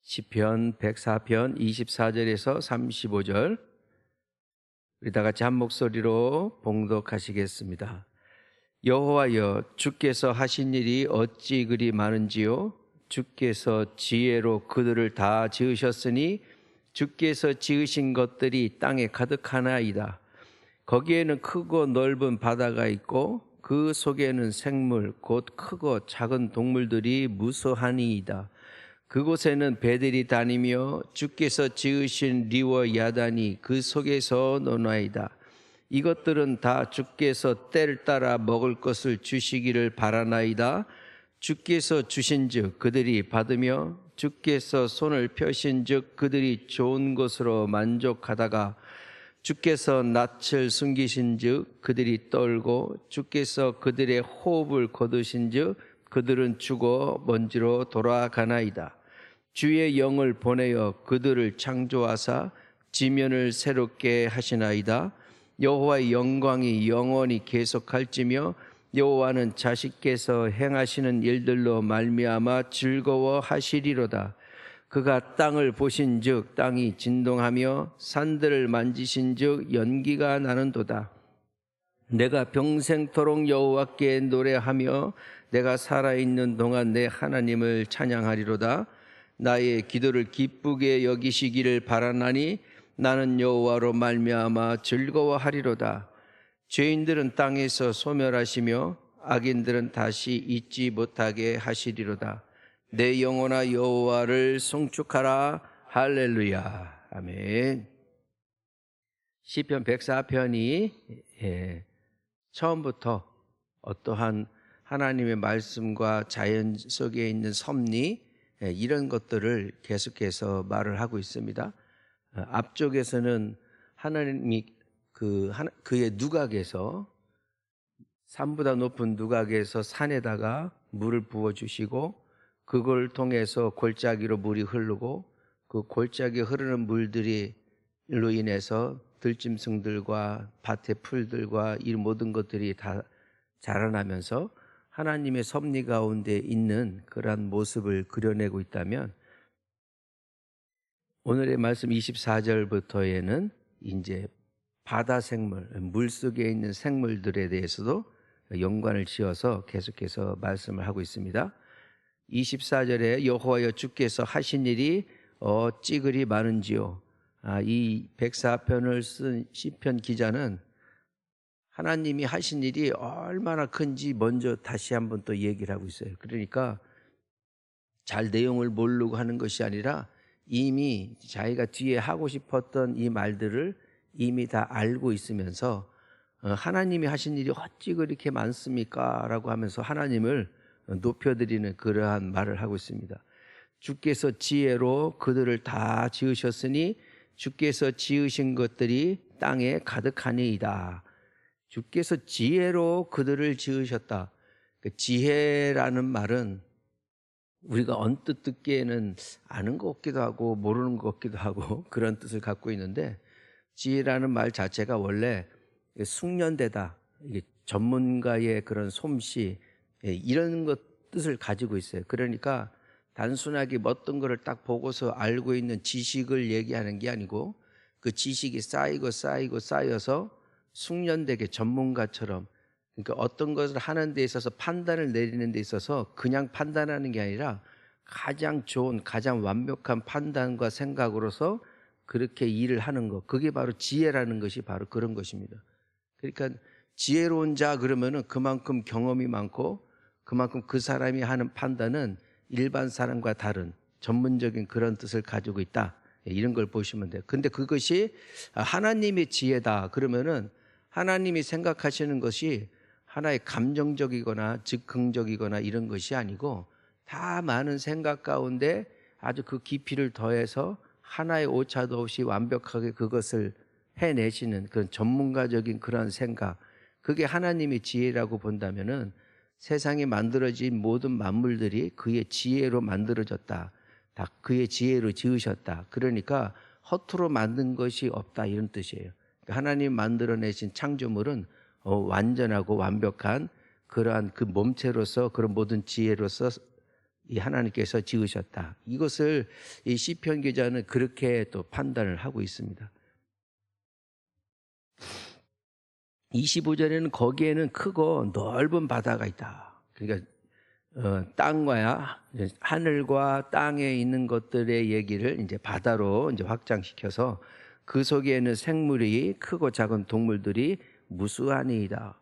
시편 104편 24절에서 35절 우리 다 같이 한 목소리로 봉독하시겠습니다. 여호와여, 주께서 하신 일이 어찌 그리 많은지요? 주께서 지혜로 그들을 다 지으셨으니 주께서 지으신 것들이 땅에 가득하나이다. 거기에는 크고 넓은 바다가 있고 그 속에는 생물 곧 크고 작은 동물들이 무수하니이다. 그곳에는 배들이 다니며 주께서 지으신 리와 야단이 그 속에서 노나이다. 이것들은 다 주께서 때를 따라 먹을 것을 주시기를 바라나이다. 주께서 주신즉 그들이 받으며 주께서 손을 펴신즉 그들이 좋은 것으로 만족하다가 주께서 낯을 숨기신즉 그들이 떨고 주께서 그들의 호흡을 거두신즉 그들은 죽어 먼지로 돌아가나이다. 주의 영을 보내어 그들을 창조하사 지면을 새롭게 하시나이다. 여호와의 영광이 영원히 계속할지며 여호와는 자식께서 행하시는 일들로 말미암아 즐거워하시리로다. 그가 땅을 보신즉 땅이 진동하며 산들을 만지신즉 연기가 나는도다. 내가 평생토록 여호와께 노래하며 내가 살아있는 동안 내 하나님을 찬양하리로다. 나의 기도를 기쁘게 여기시기를 바라나니 나는 여호와로 말미암아 즐거워하리로다. 죄인들은 땅에서 소멸하시며 악인들은 다시 잊지 못하게 하시리로다. 내 영혼아 여호와를 송축하라. 할렐루야. 아멘. 시편 104편이 처음부터 어떠한 하나님의 말씀과 자연 속에 있는 섭리 이런 것들을 계속해서 말을 하고 있습니다. 앞쪽에서는 하나님이 그의 누각에서 산보다 높은 누각에서 산에다가 물을 부어주시고 그걸 통해서 골짜기로 물이 흐르고 그 골짜기에 흐르는 물들이로 인해서 들짐승들과 밭의 풀들과 이 모든 것들이 다 자라나면서 하나님의 섭리 가운데 있는 그러한 모습을 그려내고 있다면 오늘의 말씀 24절부터에는 이제 바다 생물, 물속에 있는 생물들에 대해서도 연관을 지어서 계속해서 말씀을 하고 있습니다. 24절에 여호와여 주께서 하신 일이 어찌 그리 많은지요. 이 104편을 쓴 시편 기자는 하나님이 하신 일이 얼마나 큰지 먼저 다시 한번 또 얘기를 하고 있어요. 그러니까 잘 내용을 모르고 하는 것이 아니라 이미 자기가 뒤에 하고 싶었던 이 말들을 이미 다 알고 있으면서 하나님이 하신 일이 어찌 그렇게 많습니까? 라고 하면서 하나님을 높여드리는 그러한 말을 하고 있습니다. 주께서 지혜로 그들을 다 지으셨으니 주께서 지으신 것들이 땅에 가득하니이다. 주께서 지혜로 그들을 지으셨다. 지혜라는 말은 우리가 언뜻 듣기에는 아는 것 같기도 하고 모르는 것 같기도 하고 그런 뜻을 갖고 있는데 지혜라는 말 자체가 원래 숙련되다, 이게 전문가의 그런 솜씨 이런 것 뜻을 가지고 있어요. 그러니까 단순하게 어떤 거를 딱 보고서 알고 있는 지식을 얘기하는 게 아니고 그 지식이 쌓여서 숙련되게 전문가처럼, 그러니까 어떤 것을 하는 데 있어서 판단을 내리는 데 있어서 그냥 판단하는 게 아니라 가장 좋은 가장 완벽한 판단과 생각으로서 그렇게 일을 하는 것, 그게 바로 지혜라는 것이 바로 그런 것입니다. 그러니까 지혜로운 자 그러면은 그만큼 경험이 많고 그만큼 그 사람이 하는 판단은 일반 사람과 다른 전문적인 그런 뜻을 가지고 있다, 이런 걸 보시면 돼요. 근데 그것이 하나님의 지혜다 그러면은 하나님이 생각하시는 것이 하나의 감정적이거나 즉흥적이거나 이런 것이 아니고 다 많은 생각 가운데 아주 그 깊이를 더해서 하나의 오차도 없이 완벽하게 그것을 해내시는 그런 전문가적인 그런 생각, 그게 하나님의 지혜라고 본다면은 세상에 만들어진 모든 만물들이 그의 지혜로 만들어졌다, 다 그의 지혜로 지으셨다. 그러니까 허투루 만든 것이 없다, 이런 뜻이에요. 하나님 만들어내신 창조물은 완전하고 완벽한 그러한 그 몸체로서 그런 모든 지혜로서 이 하나님께서 지으셨다. 이것을 이 시편 기자는 그렇게 또 판단을 하고 있습니다. 25절에는 거기에는 크고 넓은 바다가 있다. 그러니까 땅과 하늘과 땅에 있는 것들의 얘기를 이제 바다로 이제 확장시켜서 그 속에는 생물이 크고 작은 동물들이 무수하니이다.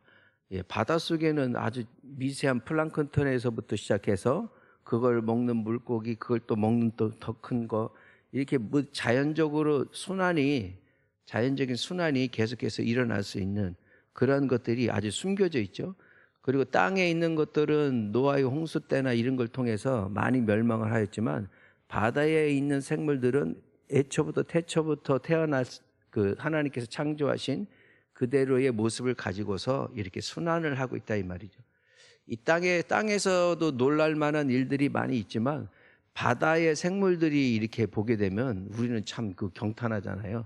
예, 바다 속에는 아주 미세한 플랑크톤에서부터 시작해서 그걸 먹는 물고기, 그걸 또 먹는 또 더 큰 거, 이렇게 뭐 자연적인 순환이 계속해서 일어날 수 있는 그런 것들이 아주 숨겨져 있죠. 그리고 땅에 있는 것들은 노아의 홍수 때나 이런 걸 통해서 많이 멸망을 하였지만, 바다에 있는 생물들은 애초부터 태초부터 태어날 그 하나님께서 창조하신 그대로의 모습을 가지고서 이렇게 순환을 하고 있다 이 말이죠. 이 땅에서도 놀랄 만한 일들이 많이 있지만 바다의 생물들이 이렇게 보게 되면 우리는 참 그 경탄하잖아요.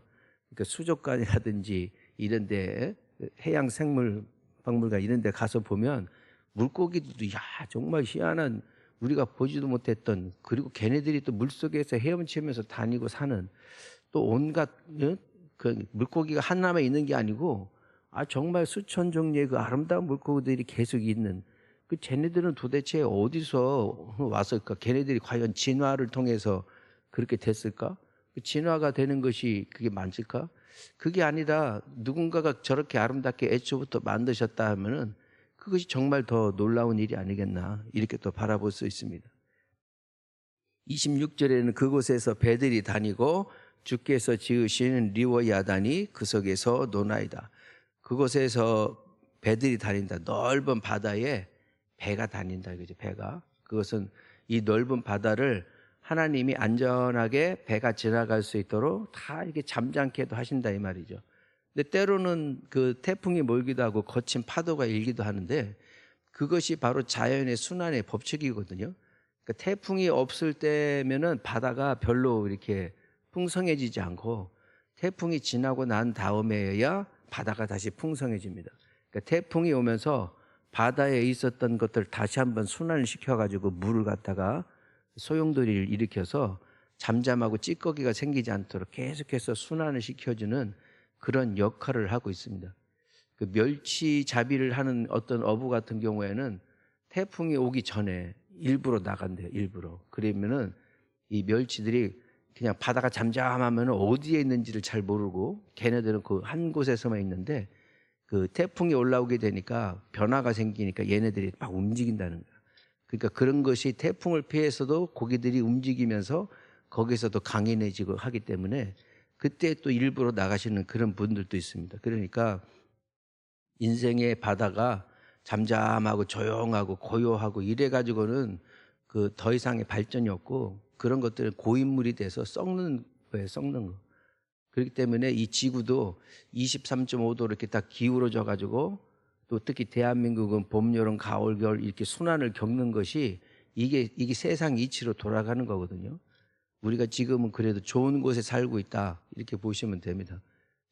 그러니까 수족관이라든지 이런 데 해양 생물 박물관 이런 데 가서 보면 물고기들도 정말 희한한, 우리가 보지도 못했던, 그리고 걔네들이 또 물속에서 헤엄치면서 다니고 사는, 또 온갖 그 물고기가 하나만 있는 게 아니고 정말 수천 종류의 그 아름다운 물고기들이 계속 있는, 그 쟤네들은 도대체 어디서 왔을까? 걔네들이 과연 진화를 통해서 그렇게 됐을까? 그 진화가 되는 것이 그게 맞을까? 그게 아니라 누군가가 저렇게 아름답게 애초부터 만드셨다 하면은 그것이 정말 더 놀라운 일이 아니겠나, 이렇게 또 바라볼 수 있습니다. 26절에는 그곳에서 배들이 다니고 주께서 지으신 리워 야단이 그 속에서 노나이다. 그곳에서 배들이 다닌다. 넓은 바다에 배가 다닌다 이거죠. 배가. 그것은 이 넓은 바다를 하나님이 안전하게 배가 지나갈 수 있도록 다 이렇게 잠잠케도 하신다 이 말이죠. 근데 때로는 그 태풍이 몰기도 하고 거친 파도가 일기도 하는데, 그것이 바로 자연의 순환의 법칙이거든요. 그러니까 태풍이 없을 때면은 바다가 별로 이렇게 풍성해지지 않고, 태풍이 지나고 난 다음에야 바다가 다시 풍성해집니다. 그러니까 태풍이 오면서 바다에 있었던 것들 다시 한번 순환을 시켜가지고 물을 갖다가 소용돌이를 일으켜서 잠잠하고 찌꺼기가 생기지 않도록 계속해서 순환을 시켜주는 그런 역할을 하고 있습니다. 그 멸치 잡이를 하는 어떤 어부 같은 경우에는 태풍이 오기 전에 일부러 나간대요. 일부러. 그러면은 이 멸치들이 그냥 바다가 잠잠하면 어디에 있는지를 잘 모르고, 걔네들은 그 한 곳에서만 있는데 그 태풍이 올라오게 되니까 변화가 생기니까 얘네들이 막 움직인다는 거야. 그러니까 그런 것이 태풍을 피해서도 고기들이 움직이면서 거기서도 강인해지고 하기 때문에 그때 또 일부러 나가시는 그런 분들도 있습니다. 그러니까 인생의 바다가 잠잠하고 조용하고 고요하고 이래 가지고는 그 더 이상의 발전이 없고, 그런 것들은 고인물이 돼서 썩는 거예요. 썩는 거. 그렇기 때문에 이 지구도 23.5도 이렇게 딱 기울어져 가지고, 또 특히 대한민국은 봄, 여름, 가을, 겨울 이렇게 순환을 겪는 것이 이게 세상 이치로 돌아가는 거거든요. 우리가 지금은 그래도 좋은 곳에 살고 있다 이렇게 보시면 됩니다.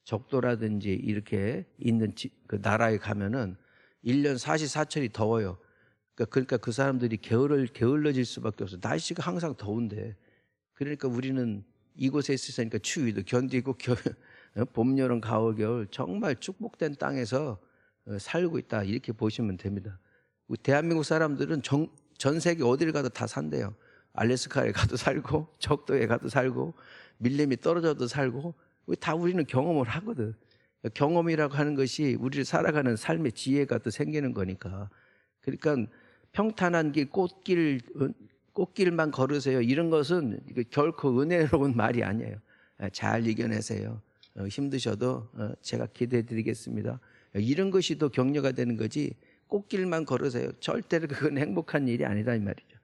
적도라든지 이렇게 있는 그 나라에 가면은 1년 사시사철이 더워요. 그러니까 그 사람들이 게을러질 수밖에 없어요. 날씨가 항상 더운데. 그러니까 우리는 이곳에 있으니까 추위도 견디고 봄, 여름, 가을, 겨울 정말 축복된 땅에서 살고 있다 이렇게 보시면 됩니다. 대한민국 사람들은 전 세계 어디를 가도 다 산대요. 알래스카에 가도 살고, 적도에 가도 살고, 밀림이 떨어져도 살고, 다 우리는 경험을 하거든. 경험이라고 하는 것이 우리를 살아가는 삶의 지혜가 또 생기는 거니까. 그러니까 평탄한 길, 꽃길만 걸으세요. 이런 것은 결코 은혜로운 말이 아니에요. 잘 이겨내세요. 힘드셔도 제가 기도해 드리겠습니다. 이런 것이 더 격려가 되는 거지, 꽃길만 걸으세요. 절대로 그건 행복한 일이 아니다 이 말이죠.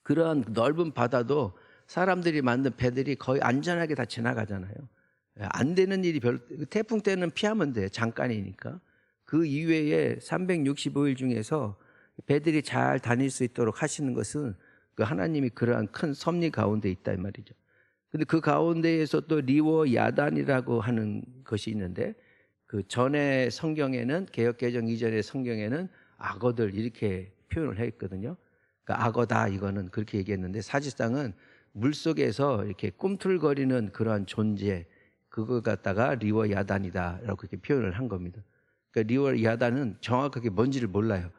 그러한 넓은 바다도 사람들이 만든 배들이 거의 안전하게 다 지나가잖아요. 안 되는 일이 태풍 때는 피하면 돼. 잠깐이니까. 그 이외에 365일 중에서 배들이 잘 다닐 수 있도록 하시는 것은 그 하나님이 그러한 큰 섭리 가운데 있다 이 말이죠. 근데 그 가운데에서 또 리워 야단이라고 하는 것이 있는데, 그 전에 성경에는, 개역개정 이전의 성경에는 악어들 이렇게 표현을 했거든요. 그러니까 그러니까 악어다 이거는 그렇게 얘기했는데 사실상은 물 속에서 이렇게 꿈틀거리는 그러한 존재 그거 갖다가 리워 야단이다라고 그렇게 표현을 한 겁니다. 그러니까 리워 야단은 정확하게 뭔지를 몰라요.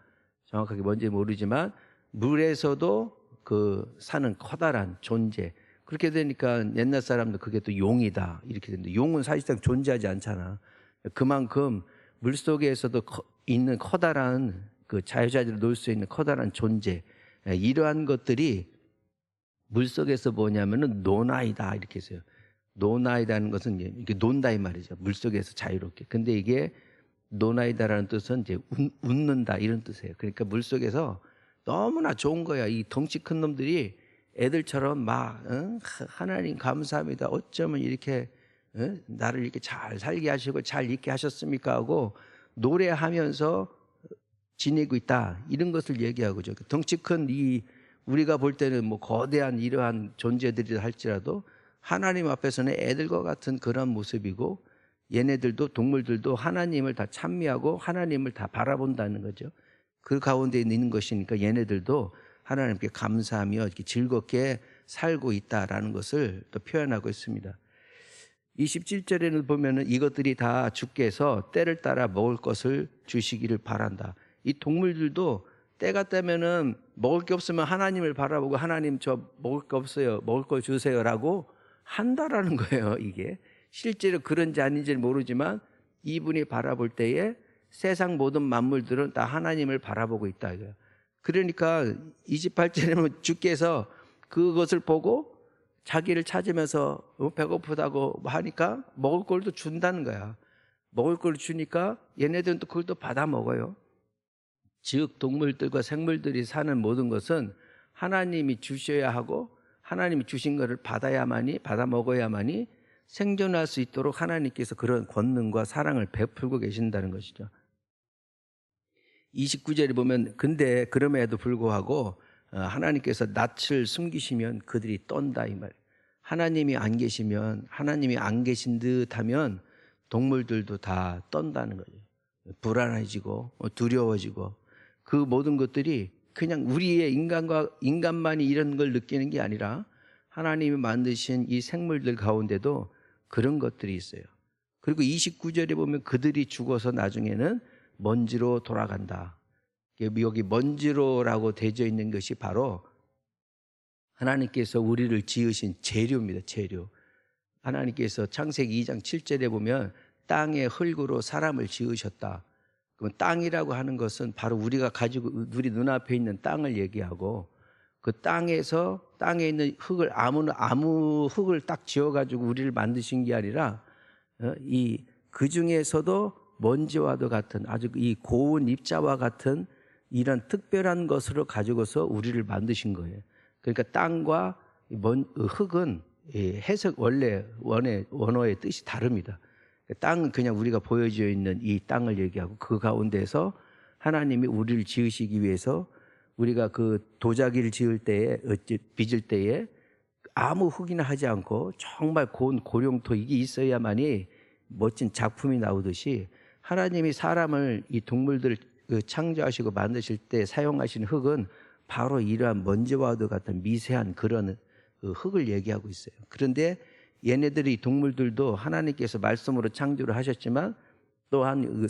정확하게 뭔지 모르지만 물에서도 그 사는 커다란 존재. 그렇게 되니까 옛날 사람도 그게 또 용이다 이렇게 되는데 용은 사실상 존재하지 않잖아. 그만큼 물 속에서도 있는 커다란 그 자유자재로 놓을 수 있는 커다란 존재 이러한 것들이 물 속에서 뭐냐면은 노나이다 이렇게 했어요. 노나이다는 것은 이렇게 논다 이 말이죠. 물 속에서 자유롭게. 근데 이게 노나이다라는 뜻은 이제 웃는다 이런 뜻이에요. 그러니까 물 속에서 너무나 좋은 거야. 이 덩치 큰 놈들이 애들처럼 막 하나님 감사합니다. 어쩌면 이렇게 나를 이렇게 잘 살게 하시고 잘 있게 하셨습니까 하고 노래하면서 지내고 있다 이런 것을 얘기하고 죠. 덩치 큰 이 우리가 볼 때는 뭐 거대한 이러한 존재들이라 할지라도 하나님 앞에서는 애들과 같은 그런 모습이고 얘네들도 동물들도 하나님을 다 찬미하고 하나님을 다 바라본다는 거죠. 그 가운데 있는 것이니까 얘네들도 하나님께 감사하며 이렇게 즐겁게 살고 있다라는 것을 또 표현하고 있습니다. 27절에는 보면은 이것들이 다 주께서 때를 따라 먹을 것을 주시기를 바란다. 이 동물들도 때가 되면은 먹을 게 없으면 하나님을 바라보고 하나님 저 먹을 거 없어요. 먹을 거 주세요라고 한다라는 거예요. 이게 실제로 그런지 아닌지 모르지만 이분이 바라볼 때에 세상 모든 만물들은 다 하나님을 바라보고 있다 이거예요. 그러니까 28절에는 주께서 그것을 보고 자기를 찾으면서 배고프다고 하니까 먹을 걸 또 준다는 거야. 먹을 걸 주니까 얘네들은 또 그걸 또 받아 먹어요. 즉 동물들과 생물들이 사는 모든 것은 하나님이 주셔야 하고 하나님이 주신 것을 받아 먹어야만이 생존할 수 있도록 하나님께서 그런 권능과 사랑을 베풀고 계신다는 것이죠. 29절에 보면 근데 그럼에도 불구하고 하나님께서 낯을 숨기시면 그들이 떤다 이 말. 하나님이 안 계시면 하나님이 안 계신 듯하면 동물들도 다 떤다는 거죠. 불안해지고 두려워지고 그 모든 것들이 그냥 우리의 인간만이 이런 걸 느끼는 게 아니라 하나님이 만드신 이 생물들 가운데도 그런 것들이 있어요. 그리고 29절에 보면 그들이 죽어서 나중에는 먼지로 돌아간다. 여기 먼지로라고 되어 있는 것이 바로 하나님께서 우리를 지으신 재료입니다. 재료. 하나님께서 창세기 2장 7절에 보면 땅의 흙으로 사람을 지으셨다. 그럼 땅이라고 하는 것은 바로 우리가 가지고 우리 눈앞에 있는 땅을 얘기하고 그 땅에 있는 흙을 아무 흙을 딱 지어가지고 우리를 만드신 게 아니라 그 중에서도 먼지와도 같은 아주 이 고운 입자와 같은 이런 특별한 것으로 가지고서 우리를 만드신 거예요. 그러니까 땅과 흙은 해석 원어의 뜻이 다릅니다. 땅은 그냥 우리가 보여져 있는 이 땅을 얘기하고 그 가운데서 하나님이 우리를 지으시기 위해서 우리가 그 도자기를 빚을 때에 아무 흙이나 하지 않고 정말 고운 고령토 이게 있어야만이 멋진 작품이 나오듯이 하나님이 사람을 이 동물들을 창조하시고 만드실 때 사용하신 흙은 바로 이러한 먼지와도 같은 미세한 그런 흙을 얘기하고 있어요. 그런데 얘네들이 동물들도 하나님께서 말씀으로 창조를 하셨지만 또한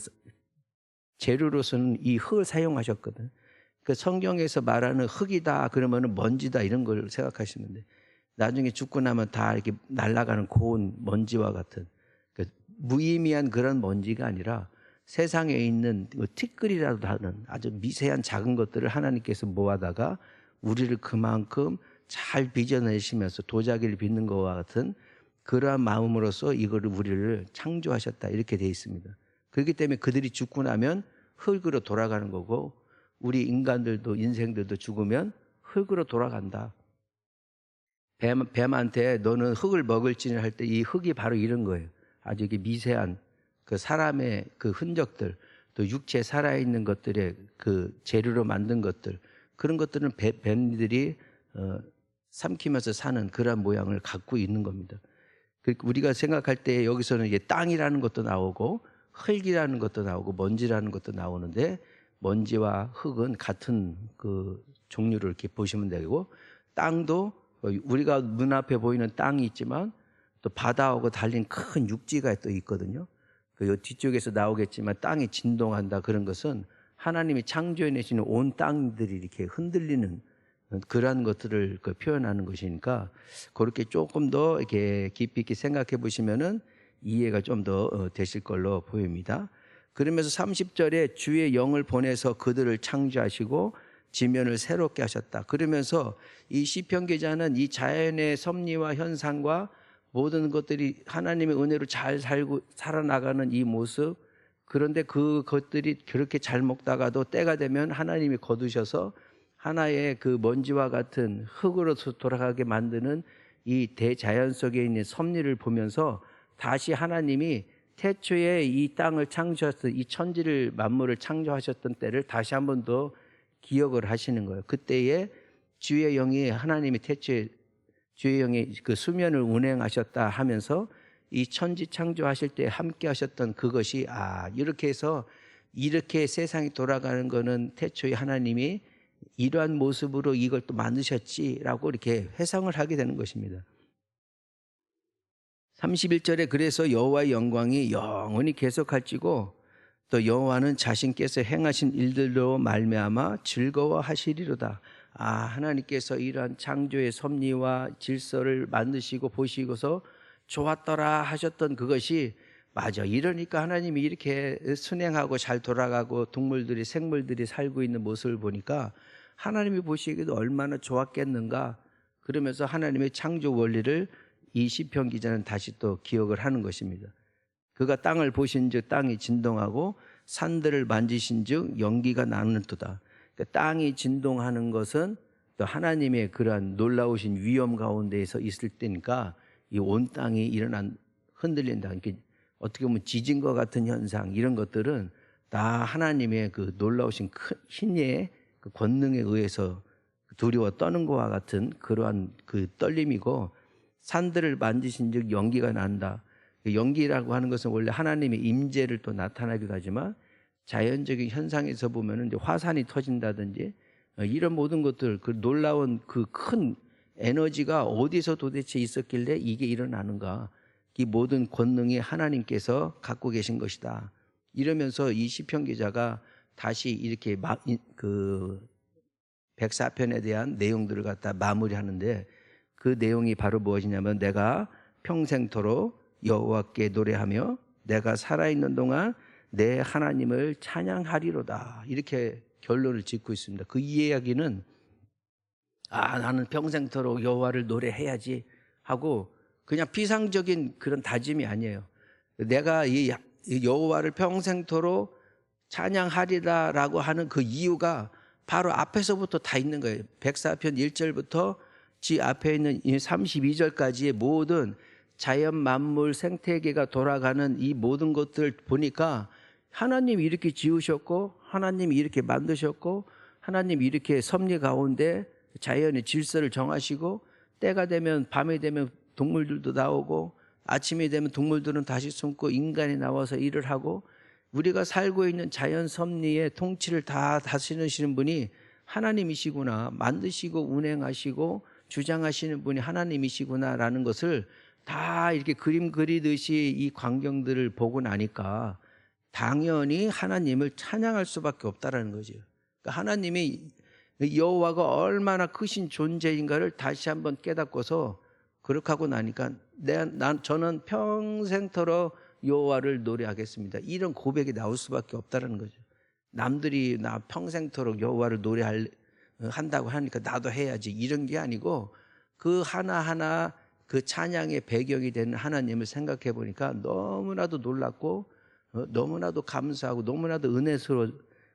재료로서는 이 흙을 사용하셨거든. 그 성경에서 말하는 흙이다 그러면은 먼지다 이런 걸 생각하시면 돼. 나중에 죽고 나면 다 이렇게 날아가는 고운 먼지와 같은 무의미한 그런 먼지가 아니라 세상에 있는 티끌이라도 하는 아주 미세한 작은 것들을 하나님께서 모아다가 우리를 그만큼 잘 빚어내시면서 도자기를 빚는 것과 같은 그러한 마음으로서 이거를 우리를 창조하셨다 이렇게 되어 있습니다. 그렇기 때문에 그들이 죽고 나면 흙으로 돌아가는 거고 우리 인간들도 인생들도 죽으면 흙으로 돌아간다. 뱀한테 너는 흙을 먹을지니 할 때 이 흙이 바로 이런 거예요. 아주 이게 미세한 그 사람의 그 흔적들 또 육체 살아있는 것들의 그 재료로 만든 것들 그런 것들은 뱀들이 삼키면서 사는 그런 모양을 갖고 있는 겁니다. 그러니까 우리가 생각할 때 여기서는 이게 땅이라는 것도 나오고 흙이라는 것도 나오고 먼지라는 것도 나오는데 먼지와 흙은 같은 그 종류를 이렇게 보시면 되고, 땅도 우리가 눈앞에 보이는 땅이 있지만 또 바다하고 달린 큰 육지가 또 있거든요. 그 뒤쪽에서 나오겠지만 땅이 진동한다, 그런 것은 하나님이 창조해 내시는 온 땅들이 이렇게 흔들리는 그러한 것들을 표현하는 것이니까, 그렇게 조금 더 이렇게 깊이 있게 생각해 보시면은 이해가 좀 더 되실 걸로 보입니다. 그러면서 30절에 주의 영을 보내서 그들을 창조하시고 지면을 새롭게 하셨다. 그러면서 이 시편 기자는 이 자연의 섭리와 현상과 모든 것들이 하나님의 은혜로 잘 살아나가는 이 모습, 그런데 그것들이 그렇게 잘 먹다가도 때가 되면 하나님이 거두셔서 하나의 그 먼지와 같은 흙으로 돌아가게 만드는 이 대자연 속에 있는 섭리를 보면서 다시 하나님이 태초에 이 땅을 창조하셨던, 이 천지를 만물을 창조하셨던 때를 다시 한 번 더 기억을 하시는 거예요. 그때에 주의 영이, 하나님이 태초에 주의 영이 그 수면을 운행하셨다 하면서 이 천지 창조하실 때 함께 하셨던 그것이, 이렇게 해서 이렇게 세상이 돌아가는 거는 태초에 하나님이 이러한 모습으로 이걸 또 만드셨지라고 이렇게 회상을 하게 되는 것입니다. 31절에 그래서 여호와의 영광이 영원히 계속할지고 또 여호와는 자신께서 행하신 일들로 말미암아 즐거워하시리로다. 하나님께서 이러한 창조의 섭리와 질서를 만드시고 보시고서 좋았더라 하셨던 그것이, 맞아, 이러니까 하나님이 이렇게 순행하고 잘 돌아가고 동물들이, 생물들이 살고 있는 모습을 보니까 하나님이 보시기에도 얼마나 좋았겠는가, 그러면서 하나님의 창조 원리를 이 시편 기자는 다시 또 기억을 하는 것입니다. 그가 땅을 보신즉 땅이 진동하고 산들을 만지신즉 연기가 나는도다. 그러니까 땅이 진동하는 것은 또 하나님의 그러한 놀라우신 위엄 가운데에서 있을 때니까 이 온 땅이 흔들린다. 그러니까 어떻게 보면 지진과 같은 현상, 이런 것들은 다 하나님의 그 놀라우신 큰 힘의 그 권능에 의해서 두려워 떠는 것과 같은 그러한 그 떨림이고, 산들을 만지신즉 연기가 난다. 연기라고 하는 것은 원래 하나님의 임재를 또 나타나기도 하지만, 자연적인 현상에서 보면은 이제 화산이 터진다든지 이런 모든 것들, 그 놀라운 그 큰 에너지가 어디서 도대체 있었길래 이게 일어나는가? 이 모든 권능이 하나님께서 갖고 계신 것이다. 이러면서 이 시편 기자가 다시 이렇게 그 104편에 대한 내용들을 갖다 마무리하는데, 그 내용이 바로 무엇이냐면, 내가 평생토록 여호와께 노래하며 내가 살아있는 동안 내 하나님을 찬양하리로다. 이렇게 결론을 짓고 있습니다. 그 이야기는 나는 평생토록 여호와를 노래해야지 하고 그냥 피상적인 그런 다짐이 아니에요. 내가 이 여호와를 평생토록 찬양하리라라고 하는 그 이유가 바로 앞에서부터 다 있는 거예요. 104편 1절부터 지 앞에 있는 32절까지의 모든 자연 만물 생태계가 돌아가는 이 모든 것들 보니까 하나님이 이렇게 지으셨고, 하나님이 이렇게 만드셨고, 하나님이 이렇게 섭리 가운데 자연의 질서를 정하시고, 때가 되면, 밤이 되면 동물들도 나오고, 아침이 되면 동물들은 다시 숨고 인간이 나와서 일을 하고, 우리가 살고 있는 자연 섭리의 통치를 다 다스리시는 분이 하나님이시구나, 만드시고 운행하시고 주장하시는 분이 하나님이시구나라는 것을 다 이렇게 그림 그리듯이 이 광경들을 보고 나니까 당연히 하나님을 찬양할 수밖에 없다라는 거죠. 그러니까 하나님이 여호와가 얼마나 크신 존재인가를 다시 한번 깨닫고서, 그렇게 하고 나니까 저는 평생토록 여호와를 노래하겠습니다. 이런 고백이 나올 수밖에 없다는 거죠. 남들이 나 평생토록 여호와를 한다고 하니까 나도 해야지, 이런 게 아니고, 그 하나하나 그 찬양의 배경이 되는 하나님을 생각해 보니까 너무나도 놀랍고 너무나도 감사하고 너무나도 은혜스러워,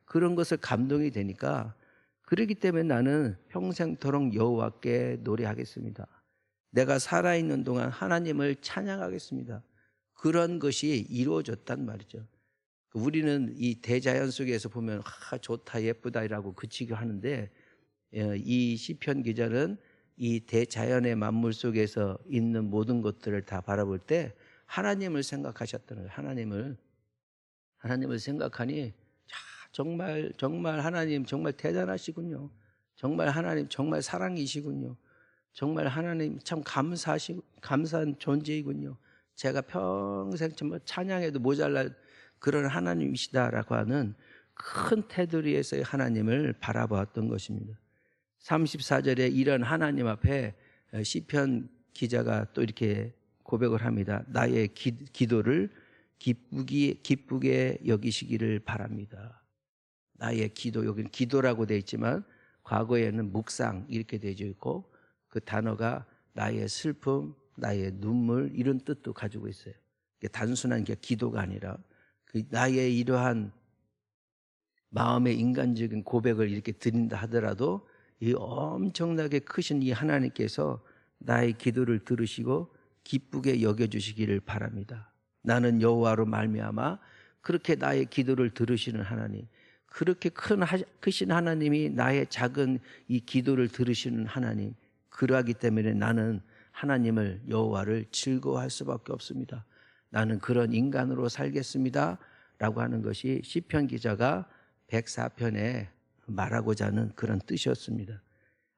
그런 것을 감동이 되니까, 그렇기 때문에 나는 평생토록 여호와께 노래하겠습니다. 내가 살아있는 동안 하나님을 찬양하겠습니다. 그런 것이 이루어졌단 말이죠. 우리는 이 대자연 속에서 보면 좋다 예쁘다라고 그치게 하는데, 이 시편 기자는 이 대자연의 만물 속에서 있는 모든 것들을 다 바라볼 때 하나님을 생각하셨다는 거예요. 하나님을 생각하니 정말 하나님 정말 대단하시군요. 정말 하나님 정말 사랑이시군요. 정말 하나님 참 감사한 존재이군요. 제가 평생 정말 찬양해도 모자랄 그런 하나님이시다라고 하는 큰 테두리에서의 하나님을 바라보았던 것입니다. 34절에 이런 하나님 앞에 시편 기자가 또 이렇게 고백을 합니다. 나의 기도를 기쁘게 여기시기를 바랍니다. 나의 기도, 여기는 기도라고 되어 있지만 과거에는 묵상 이렇게 되어 있고 그 단어가 나의 슬픔, 나의 눈물 이런 뜻도 가지고 있어요. 단순한 게 기도가 아니라 그 나의 이러한 마음의 인간적인 고백을 이렇게 드린다 하더라도 이 엄청나게 크신 이 하나님께서 나의 기도를 들으시고 기쁘게 여겨주시기를 바랍니다. 나는 여호와로 말미암아 그렇게 나의 기도를 들으시는 하나님, 그렇게 크신 하나님이 나의 작은 이 기도를 들으시는 하나님, 그러하기 때문에 나는 하나님을 여호와를 즐거워할 수밖에 없습니다. 나는 그런 인간으로 살겠습니다 라고 하는 것이 시편 기자가 104편에 말하고자 하는 그런 뜻이었습니다.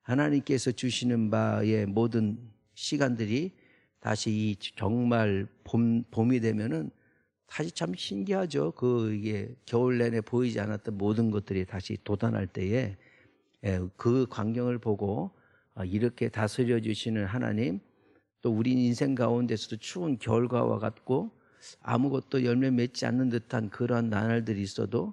하나님께서 주시는 바의 모든 시간들이 다시 이 정말 봄이 되면은 다시 참 신기하죠. 이게 겨울 내내 보이지 않았던 모든 것들이 다시 돋아날 때에 그 광경을 보고 이렇게 다스려 주시는 하나님, 또 우리 인생 가운데서도 추운 겨울과 같고 아무것도 열매 맺지 않는 듯한 그런 나날들이 있어도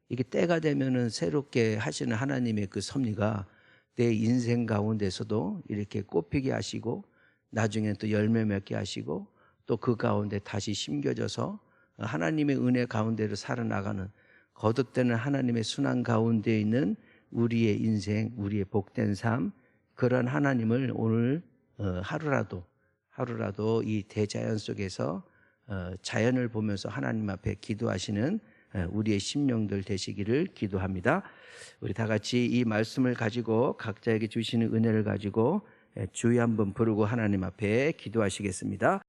이게 때가 되면은 새롭게 하시는 하나님의 그 섭리가 내 인생 가운데서도 이렇게 꽃피게 하시고 나중에 또 열매 맺게 하시고 또 그 가운데 다시 심겨져서 하나님의 은혜 가운데로 살아나가는 거듭되는 하나님의 순환 가운데 있는 우리의 인생, 우리의 복된 삶, 그런 하나님을 오늘 하루라도 이 대자연 속에서 자연을 보면서 하나님 앞에 기도하시는 우리의 심령들 되시기를 기도합니다. 우리 다 같이 이 말씀을 가지고 각자에게 주시는 은혜를 가지고 주여 한번 부르고 하나님 앞에 기도하시겠습니다.